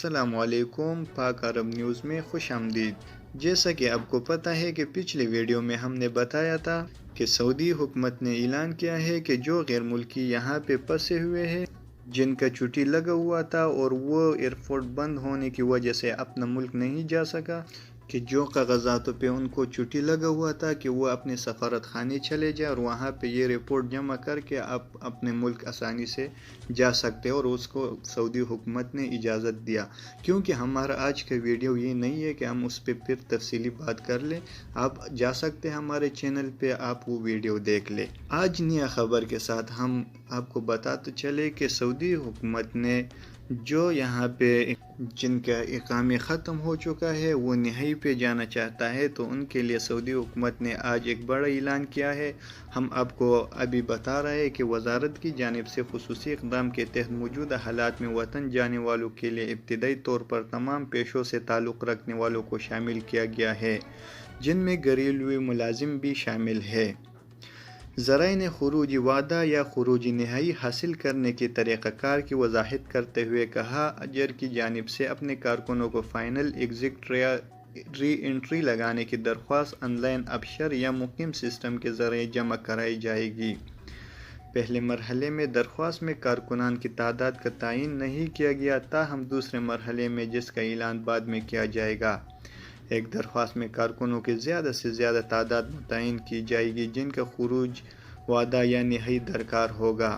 السلام علیکم، پاک عرب نیوز میں خوش آمدید۔ جیسا کہ آپ کو پتہ ہے کہ پچھلی ویڈیو میں ہم نے بتایا تھا کہ سعودی حکومت نے اعلان کیا ہے کہ جو غیر ملکی یہاں پہ پھنسے ہوئے ہیں، جن کا چھٹی لگا ہوا تھا اور وہ ایئرپورٹ بند ہونے کی وجہ سے اپنا ملک نہیں جا سکا، کہ جو کاغذاتوں پہ ان کو چھٹی لگا ہوا تھا کہ وہ اپنے سفارت خانے چلے جائیں اور وہاں پہ یہ رپورٹ جمع کر کے آپ اپنے ملک آسانی سے جا سکتے اور اس کو سعودی حکومت نے اجازت دیا۔ کیونکہ ہمارا آج کا ویڈیو یہ نہیں ہے کہ ہم اس پہ پھر تفصیلی بات کر لیں، آپ جا سکتے ہیں ہمارے چینل پہ، آپ وہ ویڈیو دیکھ لیں۔ آج نیا خبر کے ساتھ ہم آپ کو بتاتے چلے کہ سعودی حکومت نے جو یہاں پہ جن کا اقامہ ختم ہو چکا ہے وہ نہائی پہ جانا چاہتا ہے، تو ان کے لیے سعودی حکومت نے آج ایک بڑا اعلان کیا ہے۔ ہم آپ کو ابھی بتا رہے ہیں کہ وزارت کی جانب سے خصوصی اقدام کے تحت موجودہ حالات میں وطن جانے والوں کے لیے ابتدائی طور پر تمام پیشوں سے تعلق رکھنے والوں کو شامل کیا گیا ہے، جن میں گھریلو ملازم بھی شامل ہے۔ ذرائع نے خروجی وعدہ یا خروجی نہائی حاصل کرنے کے طریقہ کار کی وضاحت کرتے ہوئے کہا، اجر کی جانب سے اپنے کارکنوں کو فائنل ایگزٹ یا ری انٹری لگانے کی درخواست آن لائن ابشر یا مقیم سسٹم کے ذریعے جمع کرائی جائے گی۔ پہلے مرحلے میں درخواست میں کارکنان کی تعداد کا تعین نہیں کیا گیا، تاہم دوسرے مرحلے میں جس کا اعلان بعد میں کیا جائے گا، ایک درخواست میں کارکنوں کی زیادہ سے زیادہ تعداد متعین کی جائے گی جن کا خروج وعدہ یا نہائی درکار ہوگا۔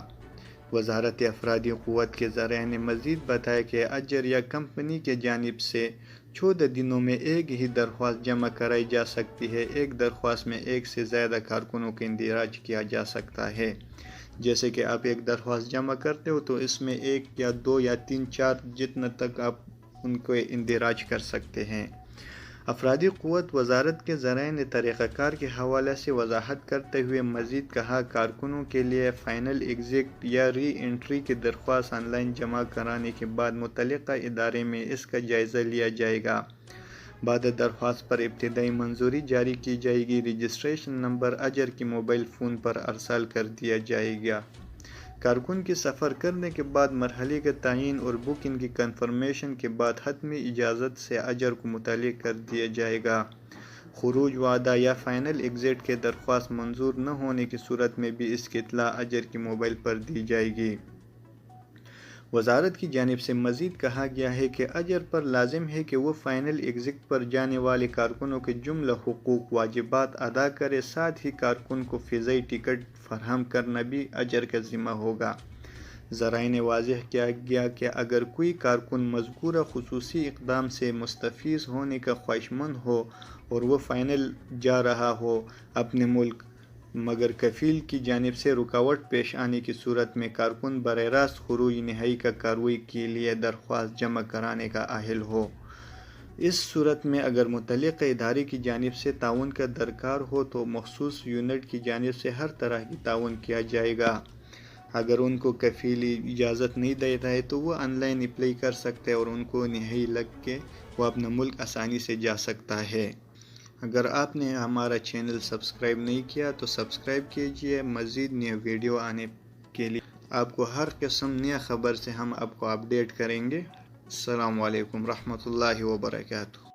وزارت افرادی قوت کے ذرائع نے مزید بتایا کہ اجر یا کمپنی کی جانب سے 14 دنوں میں ایک ہی درخواست جمع کرائی جا سکتی ہے۔ ایک درخواست میں ایک سے زیادہ کارکنوں کو اندراج کیا جا سکتا ہے۔ جیسے کہ آپ ایک درخواست جمع کرتے ہو تو اس میں 1 یا 2 یا 3 4 جتنا تک آپ ان کو اندراج کر سکتے ہیں۔ افرادی قوت وزارت کے ذرائع نے طریقہ کار کے حوالے سے وضاحت کرتے ہوئے مزید کہا، کارکنوں کے لیے فائنل ایگزٹ یا ری انٹری کی درخواست آن لائن جمع کرانے کے بعد متعلقہ ادارے میں اس کا جائزہ لیا جائے گا۔ بعد درخواست پر ابتدائی منظوری جاری کی جائے گی۔ رجسٹریشن نمبر اجر کے موبائل فون پر ارسال کر دیا جائے گا۔ کارکن کی سفر کرنے کے بعد مرحلے کا تعین اور بکنگ کی کنفرمیشن کے بعد حتمی اجازت سے اجر کو متعلق کر دیا جائے گا۔ خروج وعدہ یا فائنل ایگزٹ کے درخواست منظور نہ ہونے کی صورت میں بھی اس کی اطلاع اجر کے موبائل پر دی جائے گی۔ وزارت کی جانب سے مزید کہا گیا ہے کہ اجر پر لازم ہے کہ وہ فائنل ایگزٹ پر جانے والے کارکنوں کے جملہ حقوق واجبات ادا کرے، ساتھ ہی کارکن کو فضائی ٹکٹ فراہم کرنا بھی اجر کا ذمہ ہوگا۔ ذرائع نے واضح کیا گیا کہ اگر کوئی کارکن مذکورہ خصوصی اقدام سے مستفید ہونے کا خواہشمند ہو اور وہ فائنل جا رہا ہو اپنے ملک، مگر کفیل کی جانب سے رکاوٹ پیش آنے کی صورت میں کارکن براہ راست خروج نہائی کا کارروائی کے لیے درخواست جمع کرانے کا اہل ہو۔ اس صورت میں اگر متعلقہ ادارے کی جانب سے تعاون کا درکار ہو تو مخصوص یونٹ کی جانب سے ہر طرح کی تعاون کیا جائے گا۔ اگر ان کو کفیل اجازت نہیں دیتا ہے تو وہ آن لائن اپلائی کر سکتے ہیں اور ان کو نہائی لگ کے وہ اپنا ملک آسانی سے جا سکتا ہے۔ اگر آپ نے ہمارا چینل سبسکرائب نہیں کیا تو سبسکرائب کیجئے۔ مزید نئے ویڈیو آنے کے لیے آپ کو ہر قسم نیا خبر سے ہم آپ کو اپڈیٹ کریں گے۔ السلام علیکم ورحمۃ اللہ وبرکاتہ۔